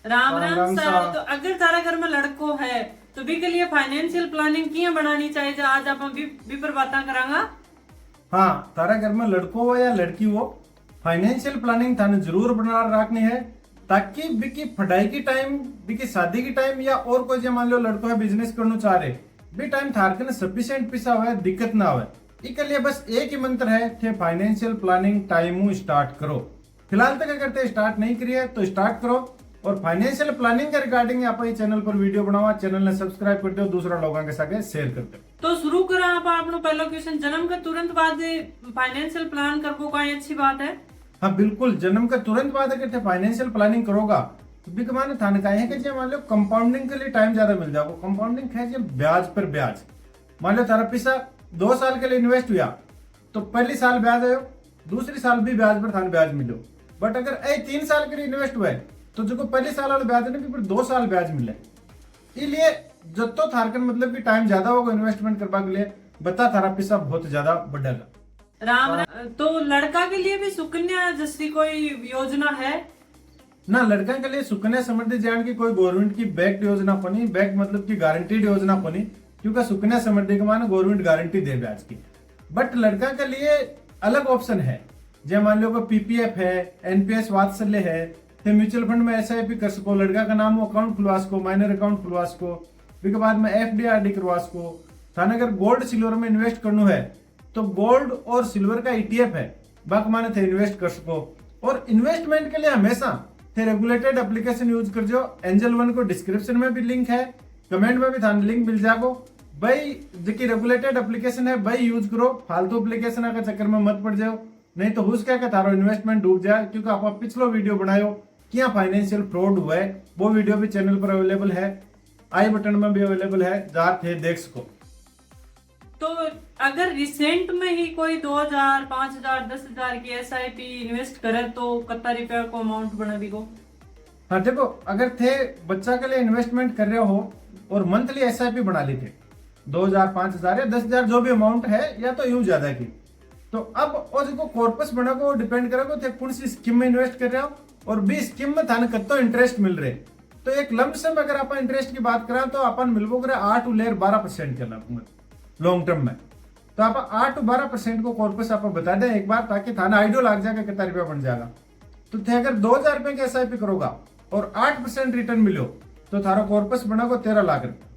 राम राम राम राम सा। सा। तो अगर तारा घर में लड़को है तो बी के लिए फाइनेंशियल प्लानिंग किया बनानी चाहिए जो आज आप भी पर बातें करांगा। हाँ, तारा घर में लड़को हो या लड़की हो, फाइनेंशियल प्लानिंग थाने जरूर बना रखनी है, ताकि बिकी पढ़ाई की टाइम, बिकी शादी की टाइम, या और कोई जो मान लो लड़को है बिजनेस करना चाह रहे बी टाइम थार के सफिशिएंट पैसा हुआ दिक्कत ना हो। इसके लिए बस एक ही मंत्र है थे, फाइनेंशियल प्लानिंग टाइम स्टार्ट करो। फिलहाल तक अगर ते स्टार्ट नहीं करी है तो स्टार्ट करो, और फाइनेंशियल प्लानिंग के रिगार्डिंग आप चैनल पर वीडियो बनावा, चैनल ने सब्सक्राइब कर दो, दूसरा लोगों के साथ शेयर कर दो। तो शुरू करा आप आपनो पहला क्वेश्चन, जन्म के तुरंत बाद फाइनेंशियल प्लान करबो कोई अच्छी बात है? हाँ बिल्कुल, जन्म के तुरंत बाद अगर थे फाइनेंशियल प्लानिंग करोगा तो भी कमाने थाने का है कि जो मान लो कंपाउंडिंग के लिए टाइम ज्यादा मिल जाएगा। कंपाउंडिंग है जो ब्याज पर ब्याज, मान लो तारा पैसा 2 साल के लिए इन्वेस्ट हुआ तो पहली साल ब्याज आयो, दूसरी साल भी ब्याज पर थाने ब्याज मिलो। बट अगर 3 साल के लिए इन्वेस्ट हुआ है तो जो पहली साल वाला ब्याज है ना फिर 2 साल ब्याज मिले। इसलिए जो तो थारकन मतलब कि टाइम ज्यादा होगा इन्वेस्टमेंट करने के लिए, बता थारा पैसा बहुत ज्यादा बढ़ेगा। राम राम। तो लड़का के लिए भी सुकन्या जैसी कोई योजना है? ना, लड़का के लिए सुकन्या समृद्धि जान की कोई गवर्नमेंट की बैक्ड योजना को नहीं, बैक मतलब की गारंटीड योजना को नहीं, क्योंकि सुकन्या समृद्धि के माने गवर्नमेंट गारंटी दे ब्याज की। बट लड़का के लिए अलग ऑप्शन है, जैसे मान लो पीपीएफ है, एनपीएस वात्सल्य है, तो म्यूचुअल फंड में एसआईपी कर सको, लड़का का नाम अकाउंट खुलवा सको, माइनर अकाउंट खुलवा सको, फिर के बाद में एफडीआरडी करवा सको। थाने अगर गोल्ड सिल्वर में इन्वेस्ट करना है तो गोल्ड और सिल्वर का ईटीएफ है, बाकी माने थे इन्वेस्ट कर सको। और इन्वेस्टमेंट के लिए हमेशा थे रेगुलेटेड एप्लीकेशन यूज कर जो, एंजल वन को डिस्क्रिप्शन में भी लिंक है, कमेंट में भी थाने लिंक मिल जाएगा भाई। जो रेगुलेटेड एप्लीकेशन है भाई यूज करो, फालतू एप्लीकेशन का चक्कर में मत पड़ जाओ, नहीं तो हुस क्या थारो इन्वेस्टमेंट डूब जाए। क्योंकि आप पिछलो वीडियो बनायो क्या फाइनेंशियल फ्रॉड हुआ है, वो वीडियो भी चैनल पर अवेलेबल है, आई बटन में भी अवेलेबल है, जहाँ थे देख सको। तो अगर रिसेंट में ही कोई 2000, 5000, 10,000 की एसआईपी इन्वेस्ट करे तो कितना रुपया को अमाउंट बना भी को? हाँ देखो, अगर थे बच्चा के लिए इन्वेस्टमेंट कर रहे हो और मंथली एसआईपी बना ली थे 2000, 5000 या 10,000 जो भी अमाउंट है, या तो यूं ज्यादा की, तो अब और जो कॉर्पस बना को डिपेंड करेगा थे कौन सी स्कीम में इन्वेस्ट कर रहे हो और भी स्कीम में थाने कत्तो इंटरेस्ट मिल रहे। तो एक लमसम अगर आप इंटरेस्ट की बात करें तो अपन मिलबो करे 8-12% के लॉन्ग टर्म में। तो आप 8-12% को कॉर्पस आप बता दें एक बार, ताकि थाना आइडियो लग जाएगा कितना रुपया बन जाएगा। तो थे अगर 2,000 रुपए के एसआईपी करोगा और 8% रिटर्न मिलो तो थारा कॉर्पस बना को 13 लाख रुपया,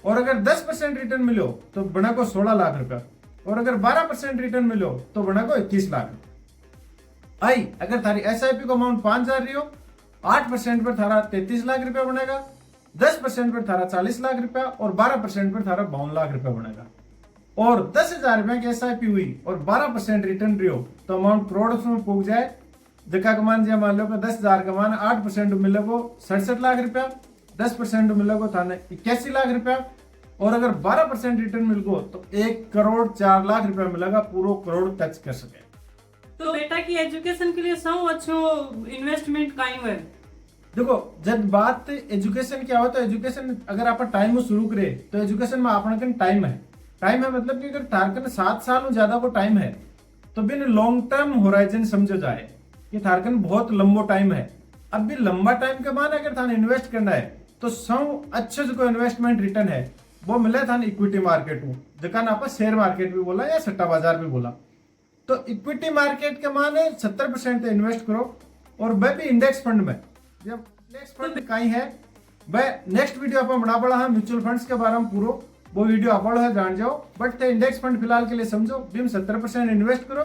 और अगर 10% रिटर्न मिलो तो बना को 16 लाख रुपया, और अगर 12% रिटर्न मिलो तो बना को 21 लाख रुपया। आई अगर थारी एसआईपी को अमाउंट 5,000 रही हो, 8% पर थारा 33 लाख रुपया बनेगा, 10% पर थारा 40 लाख रुपया, और 12% पर थारा 52 लाख रुपया बनेगा। और 10,000 रुपए की एसआईपी हुई और 12% रिटर्न रही हो तो अमाउंट करोड़ में पहुंच जाए। जगह कमान जो मान लो 10,000 कमान 8% मिले को 67 लाख रुपया, 10% मिले को थाने 81 लाख रुपया, और अगर 12% रिटर्न मिल गो तो 1,04,00,000 रुपया मिलेगा, पूरा करोड़ टच कर सके। तो बेटा की एजुकेशन के लिए सौ अच्छो इन्वेस्टमेंट काई है? देखो, जब बात एजुकेशन क्या हो तो एजुकेशन अगर आप टाइम में शुरू करे तो एजुकेशन में अपना टाइम है, टाइम है मतलब कि अगर थारकन 7 साल ज्यादा को टाइम है तो बिन लॉन्ग टर्म होराइजन समझो जाए कि थारकन बहुत लंबो टाइम है। अब भी लंबा टाइम के बाद अगर थाने इन्वेस्ट करना है तो सौ अच्छे जो इन्वेस्टमेंट रिटर्न है वो मिले थाने इक्विटी मार्केट में, जगह आप शेयर मार्केट भी बोला या सट्टा बाजार भी बोला। तो इक्विटी मार्केट के माने 70% इन्वेस्ट करो, और वह भी इंडेक्स फंड में। जब इंडेक्स फंड कहीं है वह नेक्स्ट वीडियो आप बना पड़ा है म्यूचुअल फंड्स के बारे में, पूरा वो वीडियो आप है जान जाओ। बट इंडेक्स फंड फिलहाल के लिए समझो भी 70% इन्वेस्ट करो,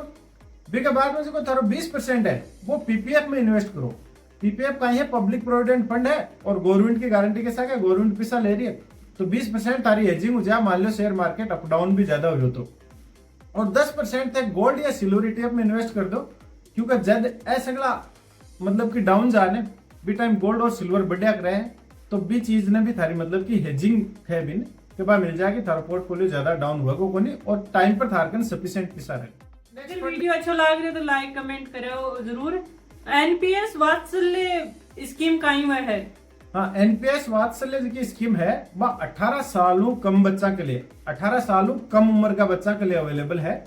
भी के बाद में जो थारो 20% है वो पीपीएफ में इन्वेस्ट करो। पीपीएफ कहीं है, पब्लिक प्रोविडेंट फंड है, और गवर्नमेंट की गारंटी के साथ गवर्नमेंट पैसा ले रही है, तो 20% तारी हेजिंग हो जाए, मान लो शेयर मार्केट अप डाउन भी ज्यादा हो तो। और 10% तक गोल्ड या सिल्वर ईटीएफ में इन्वेस्ट कर दो, क्योंकि जब ऐसा मतलब कि डाउन जाने भी टाइम गोल्ड और सिल्वर बढ़िया रहे हैं तो भी चीज ने भी थारी मतलब की हेजिंग है भी के बाद मिल जाएगी, थारा पोर्टफोलियो ज्यादा डाउन हुआ को नहीं, और टाइम पर थारकन सफिशिएंट पैसा रहे। अगर वीडियो अच्छा लग रहा है तो लाइक कमेंट करो जरूर। एनपीएस वात्सल्य स्कीम काई है? हाँ, एनपीएस वात्सल्य की स्कीम है वह 18 सालों कम बच्चा के लिए, 18 सालों कम उम्र का बच्चा के लिए अवेलेबल है,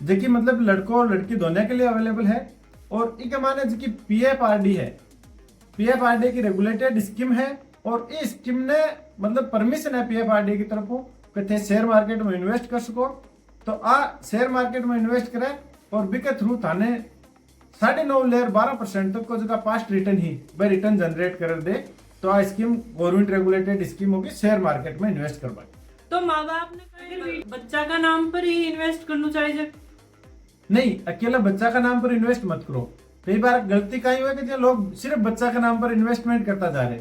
जो कि मतलब लड़कों और लड़की दोनों के लिए अवेलेबल है। और इसके माने जो कि पीएफआरडी है, पीएफआरडी की रेगुलेटेड स्कीम है और इस स्कीम ने मतलब परमिशन है पीएफआरडी की तरफों कि थे शेयर मार्केट में इन्वेस्ट कर सको। तो आ शेयर मार्केट में इन्वेस्ट करे और बिके थ्रू थाने 9.5 लेयर 12% तक को जगह पास्ट रिटर्न ही वह रिटर्न जनरेट कर दे। तो आ स्कीम गवर्नमेंट रेगुलेटेड स्कीम होगी शेयर मार्केट में इन्वेस्ट करवाई। तो माँ बाप ने कहा बच्चा का नाम पर ही इन्वेस्ट करना चाहिए। नहीं, अकेला बच्चा का नाम पर इन्वेस्ट मत करो। कई बार गलती का ही हुआ कि लोग सिर्फ बच्चा का नाम पर इन्वेस्टमेंट करता जा रहे।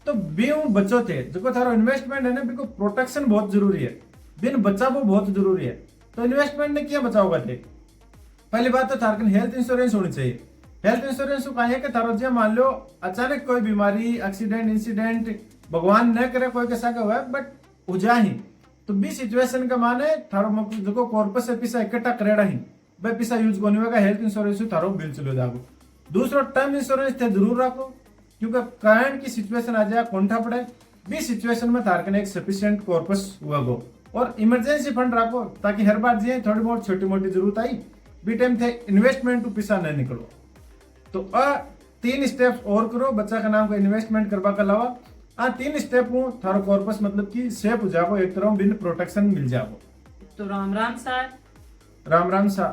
तो बिन बच्चों थे जो थारो इन्वेस्टमेंट है ना बिको प्रोटेक्शन बहुत जरूरी है, बिन बच्चा वो बहुत जरूरी है। तो इन्वेस्टमेंट ने क्या बचाओगा थे? पहली बात तो थारकन हेल्थ इंश्योरेंस होनी चाहिए। हेल्थ इंश्योरेंस को कहा है कि थारो जो मान लो अचानक कोई बीमारी एक्सीडेंट इंसिडेंट भगवान न करे कोई कैसा का हुआ बट हो जाए तो बी सिचुएशन का माने थारो जो कॉर्पस से पैसा इकट्ठा करेड़ा ही वह पैसा यूज करने होगा। हेल्थ इंश्योरेंस थारो बिल चलो जागो। दूसरा टर्म इंश्योरेंस थे जरूर रखो क्योंकि करंट की सिचुएशन आ जाए कोंठा पड़े बी सिचुएशन में थारकन एक सफिशिएंट कॉर्पस हुआ गो। और इमरजेंसी फंड रखो ताकि हर बार जी थोड़ी बहुत छोटी मोटी जरूरत आई बी टाइम थे इन्वेस्टमेंट टू पैसा न निकलो। तो 3 स्टेप्स और करो बच्चा का नाम का इन्वेस्टमेंट करवा के अलावा 3 स्टेप हूँ थारो कॉर्पस मतलब कि सेफ हो जाओ, एक तरह बिन प्रोटेक्शन मिल जाओ। तो राम राम सर। राम राम सा।